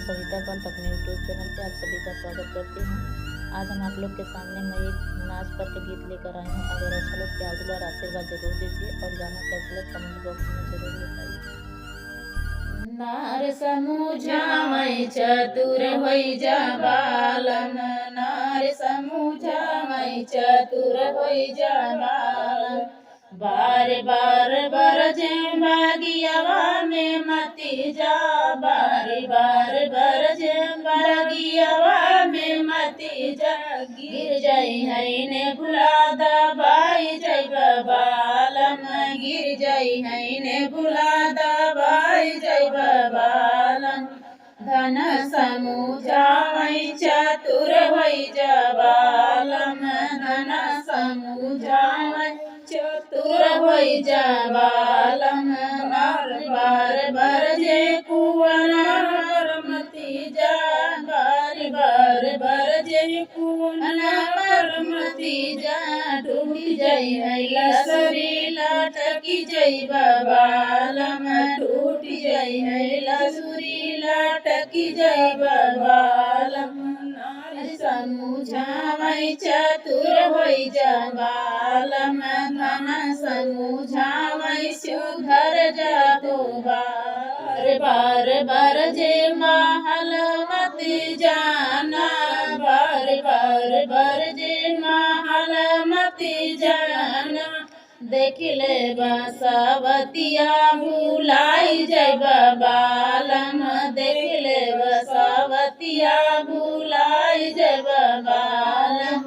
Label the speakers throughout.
Speaker 1: सविता पंत अपने YouTube channel पे आप सभी का स्वागत करती हूँ। आज हम आप लोग के सामने मैं एक नाच पर के गीत लेकर आई हूँ। अगर अच्छा लगे प्यार दुलार आशीर्वाद जरूर दीजिए और गाना कैसा लगे कमेंट बॉक्स में जरूर बताइए। नार समूझावै चतुर होइ जा बालन, नार समूझावै चतुर होइ जा बालन। बार बार बरजे बागियावा में मती जा, बार बार बरजे बागियावा में मती जा। गिर जाई है ने भुला दबाई जय बालम, गिर जाई है ने भुला दबाई जय बालम। धन समूझावै चतुर होइ जा बालम, धन समूझावै चतुर होइ जा बालम। बार बार बरजे कुंवर मती जा, बार बार बरजे कुंवर मती जा। टूटी जई है लसरी लटकी जई बालम, टूटी जई है लसरी लटकी जई बालम। समूझावै चतुर होइ जा बालम, धन समूझावै सुधर जा तो बार बार बरजे महल मती जाना, बार बार बरजे महल मती जाना। देख ले बसवतिया भुलाई जय बालम, देख ले बसवतिया भुलाई जय बालम।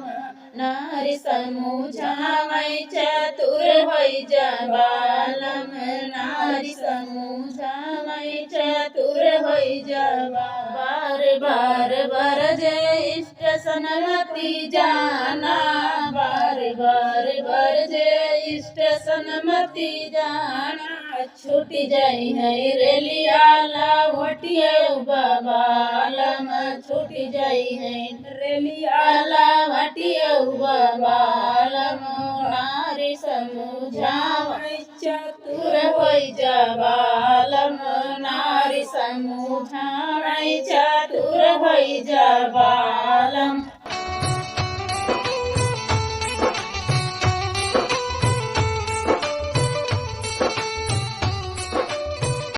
Speaker 1: नारी समूझावै चतुर होइ जा बालम, नारी समूझावै चतुर होइ जा। बार बार बरजे स्टेशन मती जाना, बार बार बरजे स्टेशन मती जाना। छूटी जाई है रेलिया लावटिया बालम, छूटी जाई है रेलिया लावटिया बालम। नारी समूझावै चतुर होइ जा बालम, नारी समूझावै चतुर होइ जा बालम।